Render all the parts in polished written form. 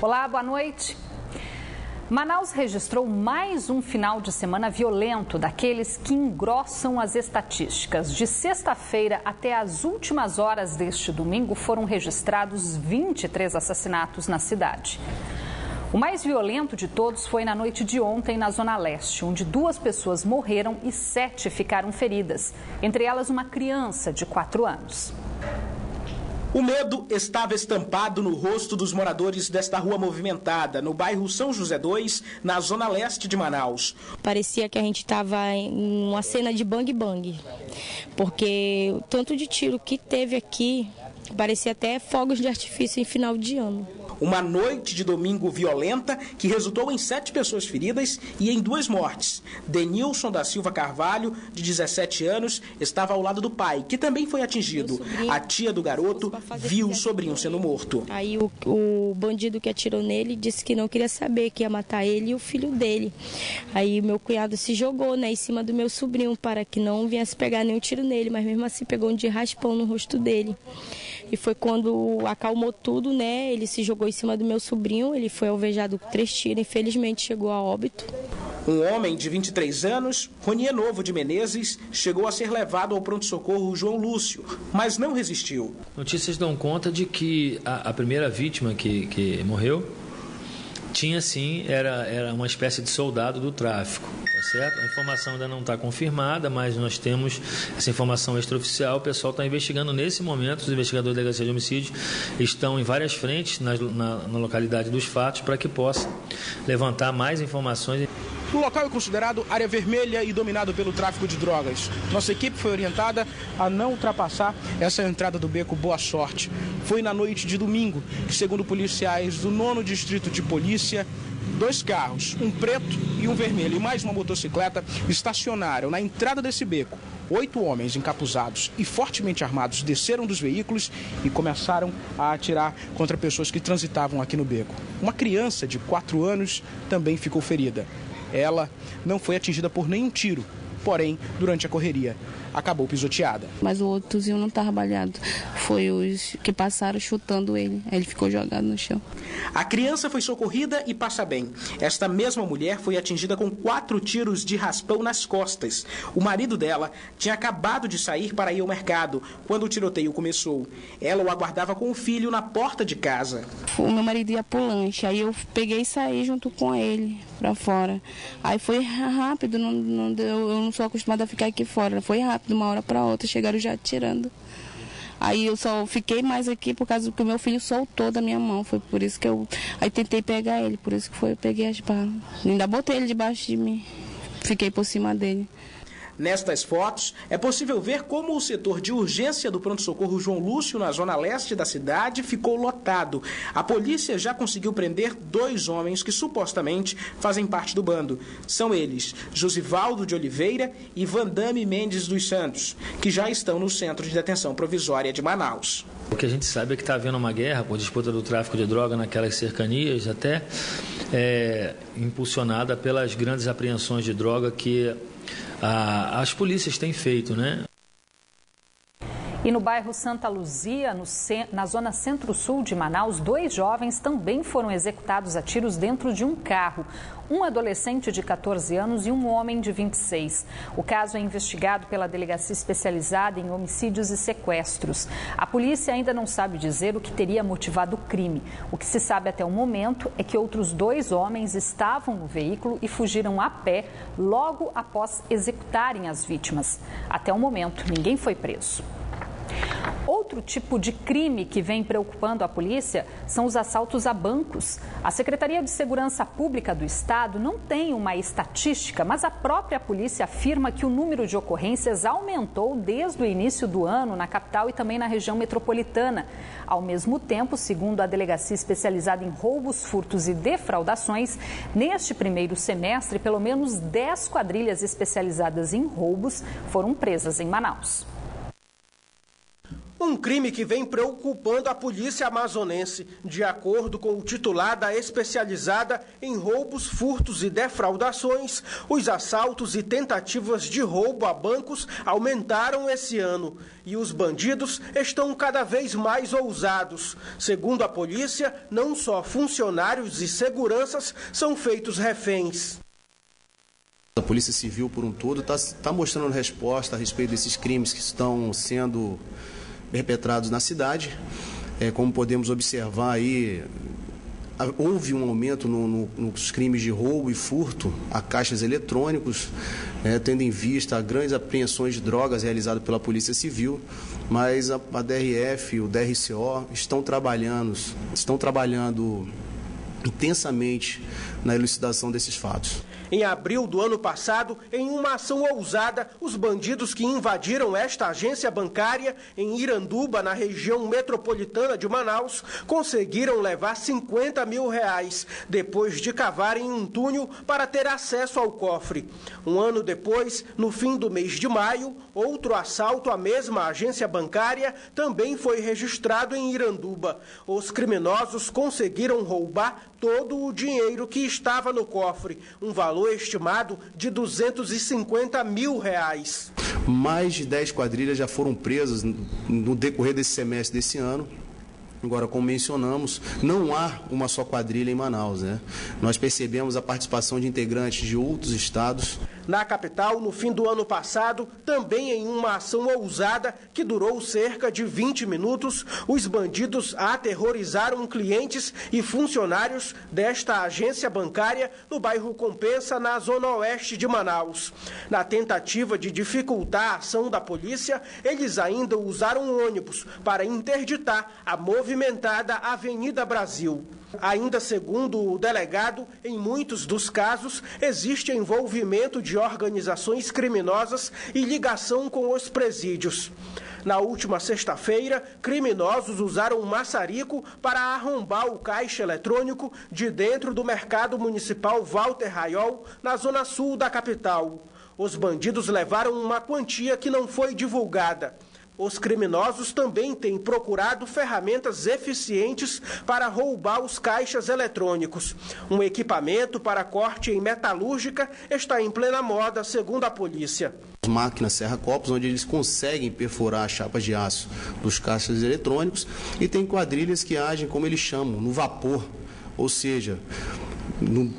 Olá, boa noite. Manaus registrou mais um final de semana violento, daqueles que engrossam as estatísticas. De sexta-feira até as últimas horas deste domingo, foram registrados 23 assassinatos na cidade. O mais violento de todos foi na noite de ontem na Zona Leste, onde 2 pessoas morreram e 7 ficaram feridas, entre elas uma criança de 4 anos. O medo estava estampado no rosto dos moradores desta rua movimentada, no bairro São José 2, na Zona Leste de Manaus. Parecia que a gente estava em uma cena de bang-bang, porque o tanto de tiro que teve aqui parecia até fogos de artifício em final de ano. Uma noite de domingo violenta que resultou em 7 pessoas feridas e em 2 mortes. Denilson da Silva Carvalho, de 17 anos, estava ao lado do pai, que também foi atingido. A tia do garoto viu o sobrinho sendo morto. Aí o bandido que atirou nele disse que não queria saber, que ia matar ele e o filho dele. Aí meu cunhado se jogou, em cima do meu sobrinho para que não viesse pegar nenhum tiro nele, mas mesmo assim pegou um de raspão no rosto dele. E foi quando acalmou tudo, ele se jogou em cima do meu sobrinho, ele foi alvejado com 3 tiros, infelizmente chegou a óbito. Um homem de 23 anos, Ronier Novo de Menezes, chegou a ser levado ao pronto-socorro João Lúcio, mas não resistiu. Notícias dão conta de que a primeira vítima que morreu tinha sim, era uma espécie de soldado do tráfico, tá certo? A informação ainda não está confirmada, mas nós temos essa informação extraoficial. O pessoal está investigando nesse momento, os investigadores da Delegacia de Homicídio estão em várias frentes na localidade dos fatos para que possa levantar mais informações. O local é considerado área vermelha e dominado pelo tráfico de drogas. Nossa equipe foi orientada a não ultrapassar essa entrada do beco Boa Sorte. Foi na noite de domingo que, segundo policiais do 9º Distrito de Polícia, 2 carros, um preto e um vermelho, e mais uma motocicleta, estacionaram na entrada desse beco. 8 homens encapuzados e fortemente armados desceram dos veículos e começaram a atirar contra pessoas que transitavam aqui no beco. Uma criança de 4 anos também ficou ferida. Ela não foi atingida por nenhum tiro, porém, durante a correria, acabou pisoteada. Mas o outrozinho não estava baleado, foi os que passaram chutando ele, aí ele ficou jogado no chão. A criança foi socorrida e passa bem. Esta mesma mulher foi atingida com 4 tiros de raspão nas costas. O marido dela tinha acabado de sair para ir ao mercado quando o tiroteio começou. Ela o aguardava com o filho na porta de casa. O meu marido ia pro lanche, aí eu peguei e saí junto com ele para fora. Aí foi rápido, não deu, eu não sou acostumada a ficar aqui fora, foi rápido, de uma hora para outra, chegaram já atirando. Aí eu só fiquei mais aqui por causa que o meu filho soltou da minha mão, foi por isso que eu aí tentei pegar ele, por isso que eu peguei as balas. Ainda botei ele debaixo de mim, fiquei por cima dele. Nestas fotos, é possível ver como o setor de urgência do pronto-socorro João Lúcio, na zona leste da cidade, ficou lotado. A polícia já conseguiu prender 2 homens que supostamente fazem parte do bando. São eles, Josivaldo de Oliveira e Vandame Mendes dos Santos, que já estão no Centro de Detenção Provisória de Manaus. O que a gente sabe é que está havendo uma guerra por disputa do tráfico de droga naquelas cercanias, até impulsionada pelas grandes apreensões de droga que as polícias têm feito, E no bairro Santa Luzia, na zona centro-sul de Manaus, 2 jovens também foram executados a tiros dentro de um carro. Um adolescente de 14 anos e um homem de 26. O caso é investigado pela Delegacia Especializada em Homicídios e Sequestros. A polícia ainda não sabe dizer o que teria motivado o crime. O que se sabe até o momento é que outros 2 homens estavam no veículo e fugiram a pé logo após executarem as vítimas. Até o momento, ninguém foi preso. Outro tipo de crime que vem preocupando a polícia são os assaltos a bancos. A Secretaria de Segurança Pública do Estado não tem uma estatística, mas a própria polícia afirma que o número de ocorrências aumentou desde o início do ano na capital e também na região metropolitana. Ao mesmo tempo, segundo a Delegacia Especializada em Roubos, Furtos e Defraudações, neste primeiro semestre, pelo menos 10 quadrilhas especializadas em roubos foram presas em Manaus. Um crime que vem preocupando a polícia amazonense. De acordo com o titular da especializada em roubos, furtos e defraudações, os assaltos e tentativas de roubo a bancos aumentaram esse ano. E os bandidos estão cada vez mais ousados. Segundo a polícia, não só funcionários e seguranças são feitos reféns. A Polícia Civil, por um todo, está mostrando resposta a respeito desses crimes que estão sendo perpetrados na cidade. Como podemos observar aí, houve um aumento nos crimes de roubo e furto a caixas eletrônicos, tendo em vista as grandes apreensões de drogas realizadas pela Polícia Civil, mas a DRF e o DRCO estão trabalhando intensamente na elucidação desses fatos. Em abril do ano passado, em uma ação ousada, os bandidos que invadiram esta agência bancária em Iranduba, na região metropolitana de Manaus, conseguiram levar R$50 mil, depois de cavarem um túnel para ter acesso ao cofre. Um ano depois, no fim do mês de maio, outro assalto à mesma agência bancária também foi registrado em Iranduba. Os criminosos conseguiram roubar todo o dinheiro que estava no cofre, um valor estimado de R$250 mil. Mais de 10 quadrilhas já foram presas no decorrer desse semestre desse ano. Agora, como mencionamos, não há uma só quadrilha em Manaus, Nós percebemos a participação de integrantes de outros estados. Na capital, no fim do ano passado, também em uma ação ousada que durou cerca de 20 minutos, os bandidos aterrorizaram clientes e funcionários desta agência bancária no bairro Compensa, na zona oeste de Manaus. Na tentativa de dificultar a ação da polícia, eles ainda usaram ônibus para interditar a movimentada Avenida Brasil. Ainda segundo o delegado, em muitos dos casos, existe envolvimento de organizações criminosas e ligação com os presídios. Na última sexta-feira, criminosos usaram um maçarico para arrombar o caixa eletrônico de dentro do mercado municipal Walter Raiol, na zona sul da capital. Os bandidos levaram uma quantia que não foi divulgada. Os criminosos também têm procurado ferramentas eficientes para roubar os caixas eletrônicos. Um equipamento para corte em metalúrgica está em plena moda, segundo a polícia. Máquinas serra-copos, onde eles conseguem perfurar as chapas de aço dos caixas eletrônicos, e tem quadrilhas que agem, como eles chamam, no vapor, ou seja,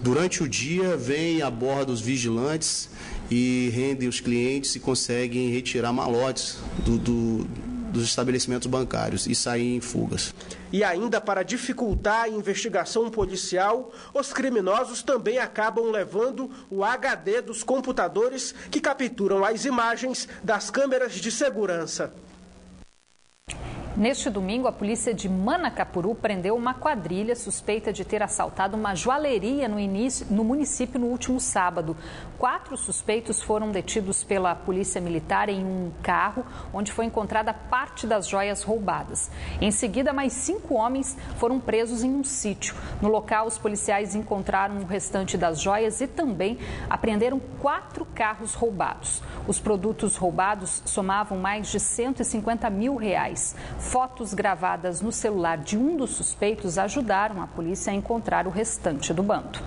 durante o dia vêm a bordo os vigilantes e rendem os clientes e conseguem retirar malotes dos estabelecimentos bancários e sair em fugas. E ainda para dificultar a investigação policial, os criminosos também acabam levando o HD dos computadores que capturam as imagens das câmeras de segurança. Neste domingo, a polícia de Manacapuru prendeu uma quadrilha suspeita de ter assaltado uma joalheria no município no último sábado. 4 suspeitos foram detidos pela polícia militar em um carro, onde foi encontrada parte das joias roubadas. Em seguida, mais 5 homens foram presos em um sítio. No local, os policiais encontraram o restante das joias e também apreenderam 4 carros roubados. Os produtos roubados somavam mais de R$150 mil. Fotos gravadas no celular de um dos suspeitos ajudaram a polícia a encontrar o restante do bando.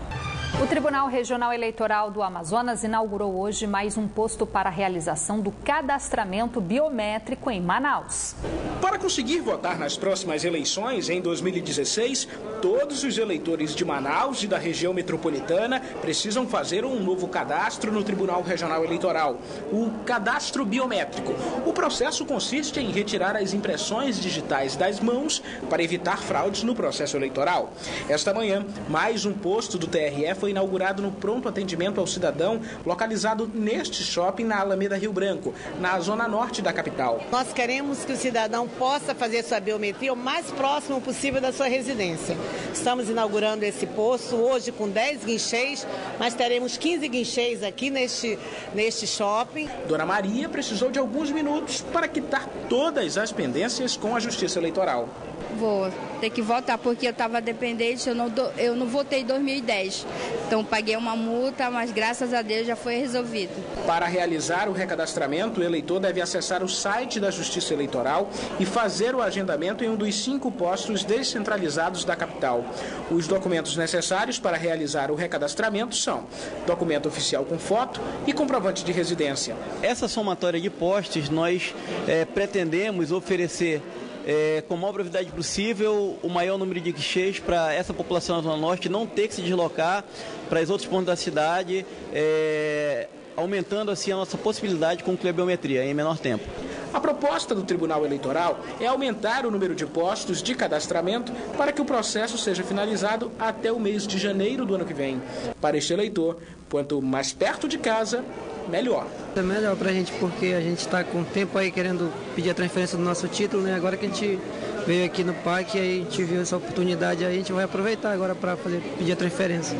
O Tribunal Regional Eleitoral do Amazonas inaugurou hoje mais um posto para a realização do cadastramento biométrico em Manaus. Para conseguir votar nas próximas eleições em 2016, todos os eleitores de Manaus e da região metropolitana precisam fazer um novo cadastro no Tribunal Regional Eleitoral, o cadastro biométrico. O processo consiste em retirar as impressões digitais das mãos para evitar fraudes no processo eleitoral. Esta manhã, mais um posto do TRE foi inaugurado no pronto atendimento ao cidadão, localizado neste shopping na Alameda Rio Branco, na zona norte da capital. Nós queremos que o cidadão possa fazer sua biometria o mais próximo possível da sua residência. Estamos inaugurando esse posto hoje com 10 guichês, mas teremos 15 guichês aqui neste shopping. Dona Maria precisou de alguns minutos para quitar todas as pendências com a Justiça Eleitoral. Vou ter que votar porque eu estava dependente, eu não votei em 2010. Então paguei uma multa, mas graças a Deus já foi resolvido. Para realizar o recadastramento, o eleitor deve acessar o site da Justiça Eleitoral e fazer o agendamento em um dos 5 postos descentralizados da capital. Os documentos necessários para realizar o recadastramento são documento oficial com foto e comprovante de residência. Essa somatória de postes nós pretendemos oferecer com a maior brevidade possível o maior número de guichês para essa população da Zona Norte não ter que se deslocar para os outros pontos da cidade, aumentando assim a nossa possibilidade de concluir a biometria em menor tempo. A proposta do Tribunal Eleitoral é aumentar o número de postos de cadastramento para que o processo seja finalizado até o mês de janeiro do ano que vem. Para este eleitor, quanto mais perto de casa, melhor. É melhor para a gente porque a gente está com tempo aí querendo pedir a transferência do nosso título, né? Agora que a gente veio aqui no parque, aí a gente viu essa oportunidade, aí a gente vai aproveitar agora para pedir a transferência.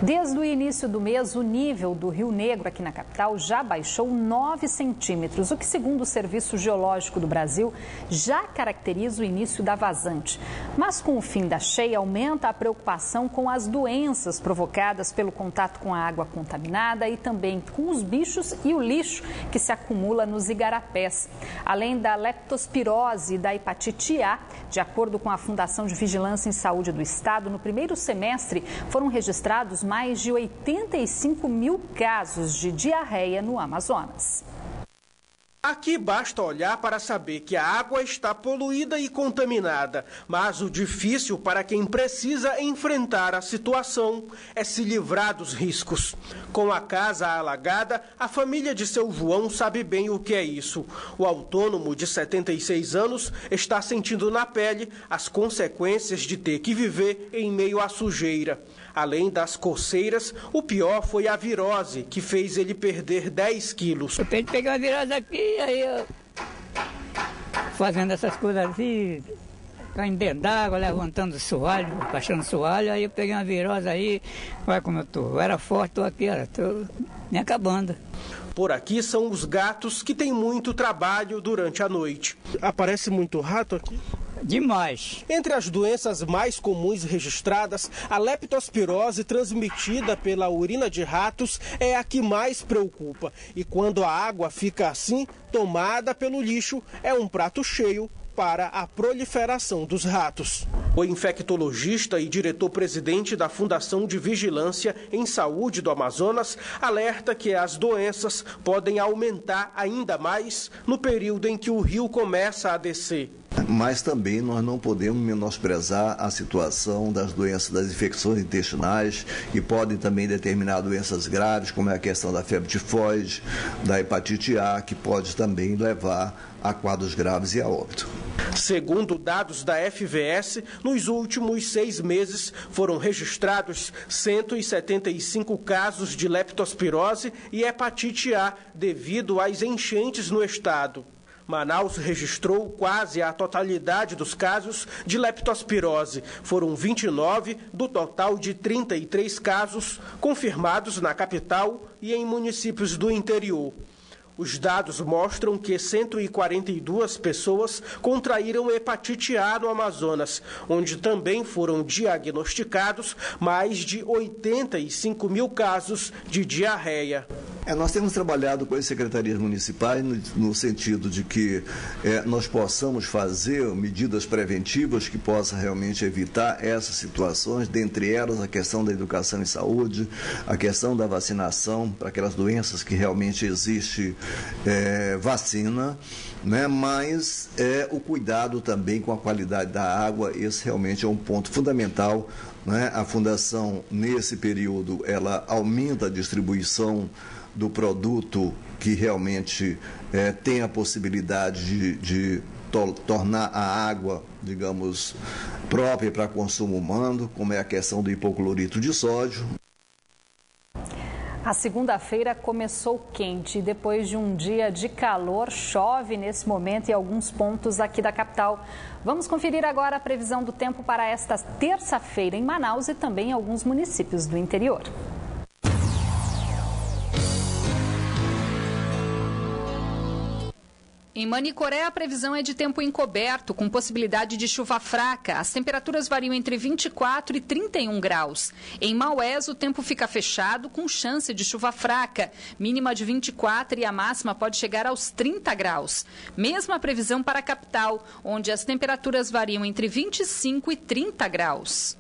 Desde o início do mês, o nível do Rio Negro aqui na capital já baixou 9 centímetros, o que, segundo o Serviço Geológico do Brasil, já caracteriza o início da vazante. Mas com o fim da cheia, aumenta a preocupação com as doenças provocadas pelo contato com a água contaminada e também com os bichos e o lixo que se acumula nos igarapés. Além da leptospirose e da hepatite A, de acordo com a Fundação de Vigilância em Saúde do Estado, no primeiro semestre foram registrados mais de 85 mil casos de diarreia no Amazonas. Aqui basta olhar para saber que a água está poluída e contaminada, mas o difícil para quem precisa enfrentar a situação é se livrar dos riscos. Com a casa alagada, a família de seu João sabe bem o que é isso. O autônomo de 76 anos está sentindo na pele as consequências de ter que viver em meio à sujeira. Além das coceiras, o pior foi a virose, que fez ele perder 10 quilos. Eu peguei uma virose aqui, aí eu fazendo essas coisas assim, caindo dentro d'água, levantando soalho, baixando soalho, aí eu peguei uma virose aí, olha como eu tô. Eu era forte, tô aqui, tô me acabando. Por aqui são os gatos que têm muito trabalho durante a noite. Aparece muito rato aqui? Demais. Entre as doenças mais comuns registradas, a leptospirose transmitida pela urina de ratos é a que mais preocupa. E quando a água fica assim, tomada pelo lixo, é um prato cheio para a proliferação dos ratos. O infectologista e diretor-presidente da Fundação de Vigilância em Saúde do Amazonas alerta que as doenças podem aumentar ainda mais no período em que o rio começa a descer. Mas também nós não podemos menosprezar a situação das doenças das infecções intestinais, que podem também determinar doenças graves, como é a questão da febre tifoide, da hepatite A, que pode também levar a quadros graves e a óbito. Segundo dados da FVS, nos últimos 6 meses foram registrados 175 casos de leptospirose e hepatite A devido às enchentes no estado. Manaus registrou quase a totalidade dos casos de leptospirose. Foram 29 do total de 33 casos confirmados na capital e em municípios do interior. Os dados mostram que 142 pessoas contraíram hepatite A no Amazonas, onde também foram diagnosticados mais de 85 mil casos de diarreia. Nós temos trabalhado com as secretarias municipais no sentido de que nós possamos fazer medidas preventivas que possam realmente evitar essas situações, dentre elas a questão da educação e saúde, a questão da vacinação para aquelas doenças que realmente existe vacina, né? Mas o cuidado também com a qualidade da água, esse realmente é um ponto fundamental, né? A Fundação, nesse período, ela aumenta a distribuição do produto que realmente tem a possibilidade de tornar a água, digamos, própria para consumo humano, como é a questão do hipoclorito de sódio. A segunda-feira começou quente e depois de um dia de calor, chove nesse momento em alguns pontos aqui da capital. Vamos conferir agora a previsão do tempo para esta terça-feira em Manaus e também em alguns municípios do interior. Em Manicoré, a previsão é de tempo encoberto, com possibilidade de chuva fraca. As temperaturas variam entre 24 e 31 graus. Em Maués, o tempo fica fechado, com chance de chuva fraca. Mínima de 24 e a máxima pode chegar aos 30 graus. Mesma previsão para a capital, onde as temperaturas variam entre 25 e 30 graus.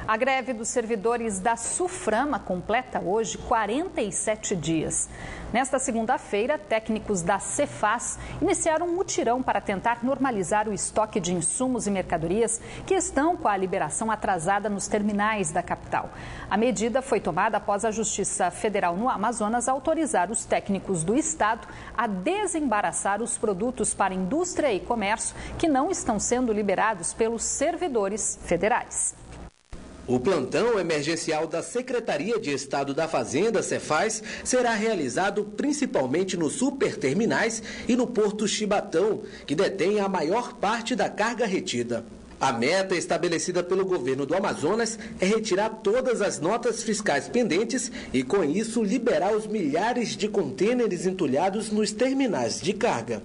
A greve dos servidores da Suframa completa hoje 47 dias. Nesta segunda-feira, técnicos da Cefaz iniciaram um mutirão para tentar normalizar o estoque de insumos e mercadorias que estão com a liberação atrasada nos terminais da capital. A medida foi tomada após a Justiça Federal no Amazonas autorizar os técnicos do estado a desembaraçar os produtos para indústria e comércio que não estão sendo liberados pelos servidores federais. O plantão emergencial da Secretaria de Estado da Fazenda, Cefaz, será realizado principalmente nos superterminais e no Porto Chibatão, que detém a maior parte da carga retida. A meta estabelecida pelo governo do Amazonas é retirar todas as notas fiscais pendentes e, com isso, liberar os milhares de contêineres entulhados nos terminais de carga.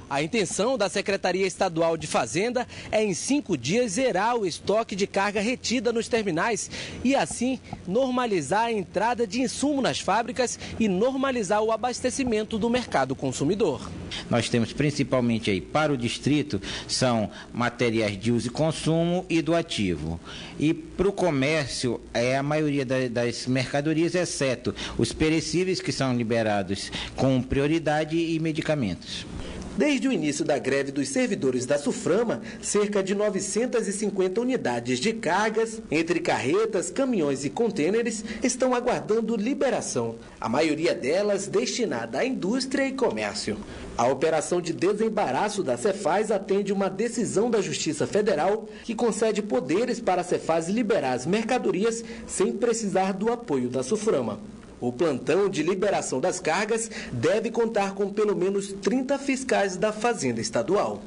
A intenção da Secretaria Estadual de Fazenda é, em 5 dias, zerar o estoque de carga retida nos terminais e, assim, normalizar a entrada de insumo nas fábricas e normalizar o abastecimento do mercado consumidor. Nós temos principalmente aí para o distrito, são materiais de uso e consumo e do ativo. E para o comércio, a maioria das mercadorias, exceto os perecíveis que são liberados com prioridade e medicamentos. Desde o início da greve dos servidores da Suframa, cerca de 950 unidades de cargas, entre carretas, caminhões e contêineres, estão aguardando liberação, a maioria delas destinada à indústria e comércio. A operação de desembaraço da Cefaz atende uma decisão da Justiça Federal que concede poderes para a Cefaz liberar as mercadorias sem precisar do apoio da Suframa. O plantão de liberação das cargas deve contar com pelo menos 30 fiscais da Fazenda Estadual.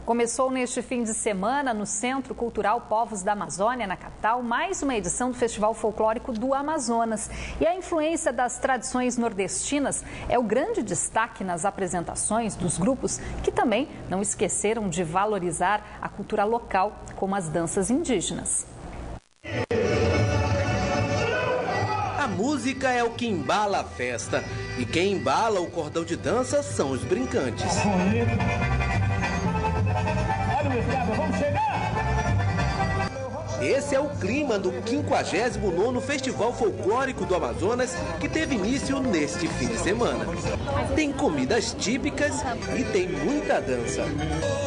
Começou neste fim de semana, no Centro Cultural Povos da Amazônia, na capital, mais uma edição do Festival Folclórico do Amazonas. E a influência das tradições nordestinas é o grande destaque nas apresentações dos grupos, que também não esqueceram de valorizar a cultura local, como as danças indígenas. A música é o que embala a festa e quem embala o cordão de dança são os brincantes. Vamos chegar! Esse é o clima do 59º Festival Folclórico do Amazonas, que teve início neste fim de semana. Tem comidas típicas e tem muita dança.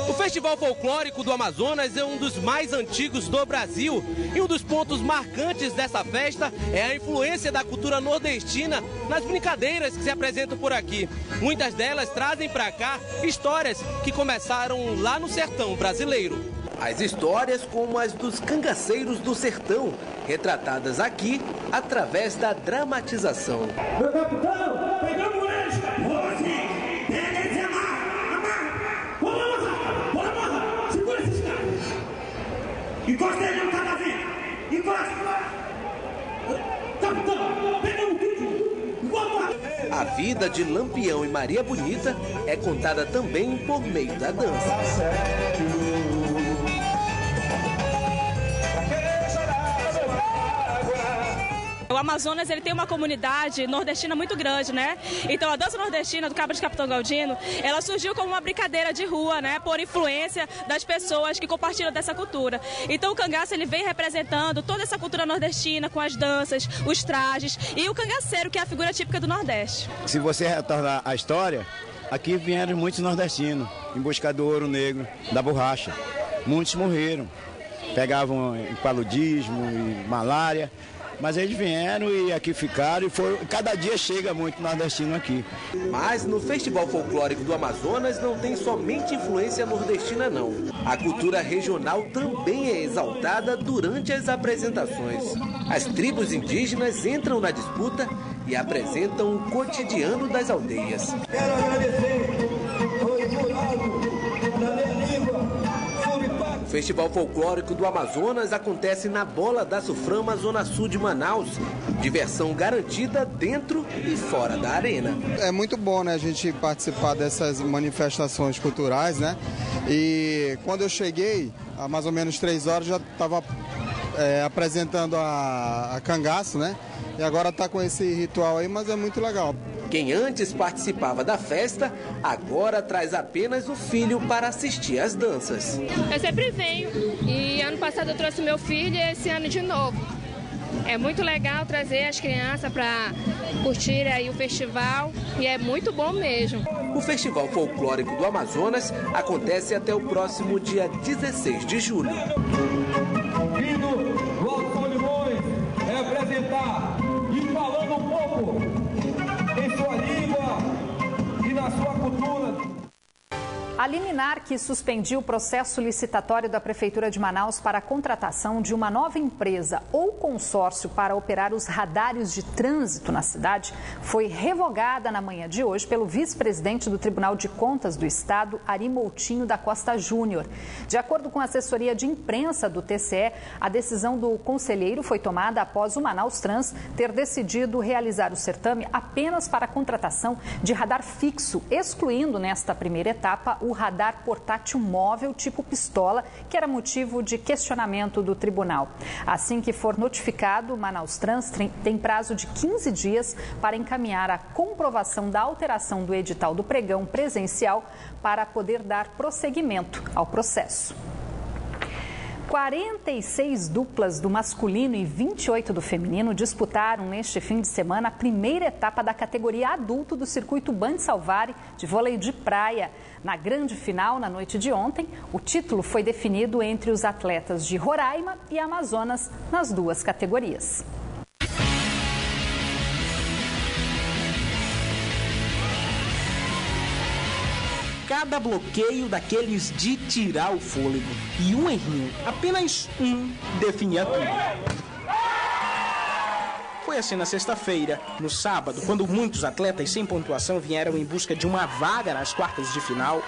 O Festival Folclórico do Amazonas é um dos mais antigos do Brasil e um dos pontos marcantes dessa festa é a influência da cultura nordestina nas brincadeiras que se apresentam por aqui. Muitas delas trazem para cá histórias que começaram lá no sertão brasileiro. As histórias como as dos cangaceiros do sertão, retratadas aqui através da dramatização. Meu capitão, pegamos eles! Você, pega esse amarra! Bora amarrar! Segura esses caras! Encosta ele no cadavinho! Encosta! Capitão, pegamos tudo! A vida de Lampião e Maria Bonita é contada também por meio da dança. O Amazonas, ele tem uma comunidade nordestina muito grande, né? Então a dança nordestina do Cabra de Capitão Galdino, ela surgiu como uma brincadeira de rua, né? Por influência das pessoas que compartilham dessa cultura. Então o cangaço, ele vem representando toda essa cultura nordestina com as danças, os trajes e o cangaceiro, que é a figura típica do Nordeste. Se você retornar à história, aqui vieram muitos nordestinos em busca do ouro negro, da borracha. Muitos morreram, pegavam paludismo e malária. Mas eles vieram e aqui ficaram e cada dia chega muito nordestino aqui. Mas no Festival Folclórico do Amazonas não tem somente influência nordestina não. A cultura regional também é exaltada durante as apresentações. As tribos indígenas entram na disputa e apresentam o cotidiano das aldeias. Quero agradecer, foi por alto, na minha língua, Suripati. O Festival Folclórico do Amazonas acontece na Bola da Suframa, zona sul de Manaus. Diversão garantida dentro e fora da arena. É muito bom, né, a gente participar dessas manifestações culturais, né? E quando eu cheguei, há mais ou menos 3 horas, já estava apresentando a cangaço, né? E agora está com esse ritual aí, mas é muito legal. Quem antes participava da festa, agora traz apenas o filho para assistir às danças. Eu sempre venho e ano passado eu trouxe meu filho e esse ano de novo. É muito legal trazer as crianças para curtir aí o festival e é muito bom mesmo. O Festival Folclórico do Amazonas acontece até o próximo dia 16 de julho. Vindo do Alto São Limões, representar e falando um pouco em sua língua e na sua cultura. A liminar que suspendiu o processo licitatório da Prefeitura de Manaus para a contratação de uma nova empresa ou consórcio para operar os radares de trânsito na cidade foi revogada na manhã de hoje pelo vice-presidente do Tribunal de Contas do Estado, Ari Moutinho da Costa Júnior. De acordo com a assessoria de imprensa do TCE, a decisão do conselheiro foi tomada após o Manaus Trans ter decidido realizar o certame apenas para a contratação de radar fixo, excluindo nesta primeira etapa o radar portátil móvel tipo pistola, que era motivo de questionamento do tribunal. Assim que for notificado, o Manaus Trans tem prazo de 15 dias para encaminhar a comprovação da alteração do edital do pregão presencial para poder dar prosseguimento ao processo. 46 duplas do masculino e 28 do feminino disputaram neste fim de semana a primeira etapa da categoria adulto do circuito Band Salvari de vôlei de praia. Na grande final, na noite de ontem, o título foi definido entre os atletas de Roraima e Amazonas nas duas categorias. Cada bloqueio daqueles de tirar o fôlego e um errinho, apenas um, definia tudo. Foi assim na sexta-feira. No sábado, quando muitos atletas sem pontuação vieram em busca de uma vaga nas quartas de final,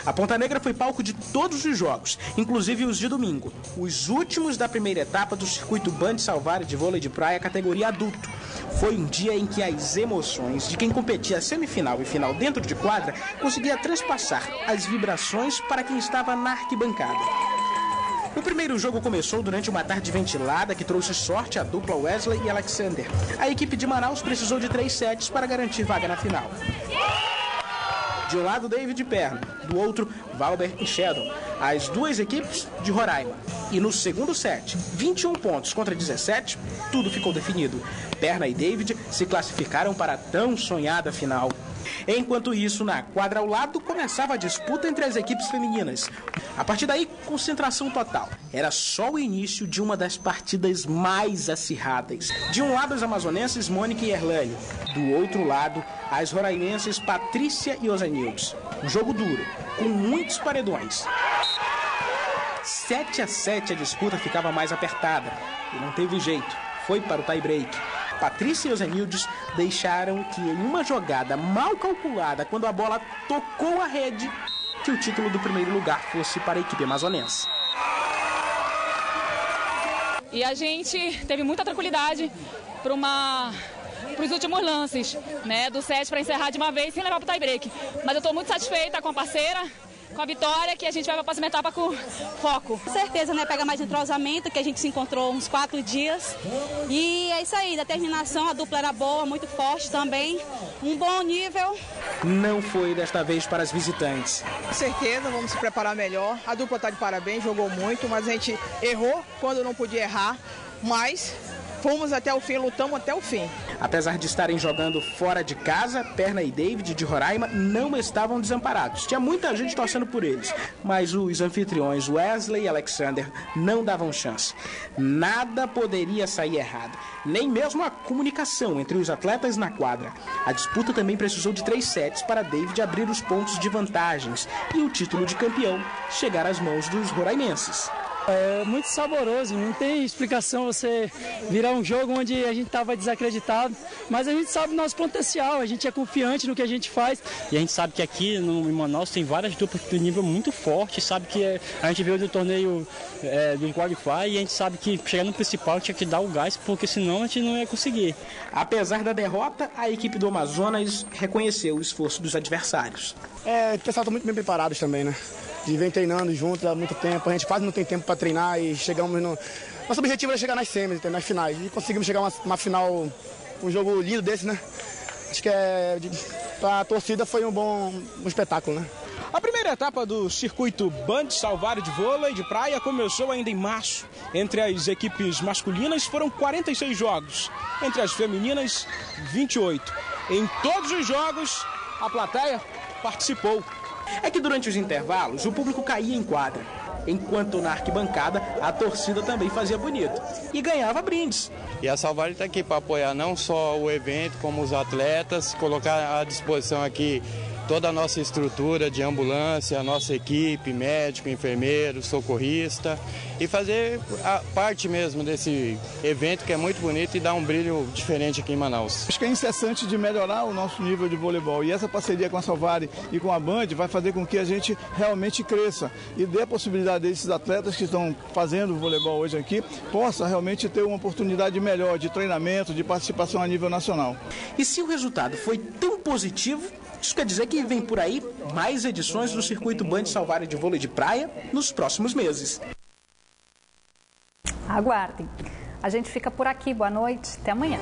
a Ponta Negra foi palco de todos os jogos, inclusive os de domingo. Os últimos da primeira etapa do circuito Band Salvari de vôlei de praia, categoria adulto. Foi um dia em que as emoções de quem competia semifinal e final dentro de quadra conseguia transpassar as vibrações para quem estava na arquibancada. O primeiro jogo começou durante uma tarde ventilada que trouxe sorte à dupla Wesley e Alexander. A equipe de Manaus precisou de 3 sets para garantir vaga na final. De um lado, David e Perna, do outro, Valber e Sheldon. As duas equipes de Roraima. E no segundo set, 21 pontos contra 17, tudo ficou definido. Perna e David se classificaram para a tão sonhada final. Enquanto isso, na quadra ao lado, começava a disputa entre as equipes femininas. A partir daí, concentração total. Era só o início de uma das partidas mais acirradas. De um lado, as amazonenses Mônica e Erlane. Do outro lado, as roraimenses Patrícia e Osanildes. Um jogo duro, com muitos paredões. 7-7 a disputa ficava mais apertada. E não teve jeito. Foi para o tie-break. Patrícia e Osanildes deixaram que em uma jogada mal calculada, quando a bola tocou a rede, que o título do primeiro lugar fosse para a equipe amazonense. E a gente teve muita tranquilidade para os últimos lances, né, do set para encerrar de uma vez sem levar para o tie-break. Mas eu estou muito satisfeita com a parceira, com a vitória, que a gente vai para a próxima etapa com foco. Com certeza, né? Pega mais entrosamento, que a gente se encontrou uns 4 dias. E é isso aí, determinação, a dupla era boa, muito forte também. Um bom nível. Não foi desta vez para as visitantes. Com certeza, vamos se preparar melhor. A dupla está de parabéns, jogou muito, mas a gente errou quando não podia errar. Mas fomos até o fim, lutamos até o fim. Apesar de estarem jogando fora de casa, Perna e David de Roraima não estavam desamparados. Tinha muita gente torcendo por eles, mas os anfitriões Wesley e Alexander não davam chance. Nada poderia sair errado, nem mesmo a comunicação entre os atletas na quadra. A disputa também precisou de 3 sets para David abrir os pontos de vantagens e o título de campeão chegar às mãos dos roraimenses. É muito saboroso, não tem explicação você virar um jogo onde a gente estava desacreditado, mas a gente sabe o nosso potencial, a gente é confiante no que a gente faz. E a gente sabe que aqui em Manaus tem várias duplas de nível muito forte, sabe que a gente veio do torneio do Qualify e a gente sabe que chegar no principal tinha que dar o gás, porque senão a gente não ia conseguir. Apesar da derrota, a equipe do Amazonas reconheceu o esforço dos adversários. O pessoal está muito bem preparados também, né? De vem treinando juntos há muito tempo, a gente quase não tem tempo para treinar e chegamos no... Nosso objetivo era chegar nas semis, nas finais, e conseguimos chegar a uma final, um jogo lindo desse, né? Acho que para a torcida foi um espetáculo, né? A primeira etapa do circuito Band Salvário de Vôlei de Praia começou ainda em março. Entre as equipes masculinas foram 46 jogos, entre as femininas 28. Em todos os jogos, a plateia participou. É que durante os intervalos o público caía em quadra, enquanto na arquibancada a torcida também fazia bonito e ganhava brindes. E a Salvário está aqui para apoiar não só o evento, como os atletas, colocar à disposição aqui toda a nossa estrutura de ambulância, a nossa equipe, médico, enfermeiro, socorrista, e fazer a parte mesmo desse evento que é muito bonito e dá um brilho diferente aqui em Manaus. Acho que é incessante de melhorar o nosso nível de voleibol, e essa parceria com a Salvário e com a Band vai fazer com que a gente realmente cresça e dê a possibilidade desses atletas que estão fazendo voleibol hoje aqui, possa realmente ter uma oportunidade melhor de treinamento, de participação a nível nacional. E se o resultado foi tão positivo, isso quer dizer que vem por aí mais edições do circuito Band Salvário de Vôlei de Praia nos próximos meses. Aguardem. A gente fica por aqui. Boa noite. Até amanhã.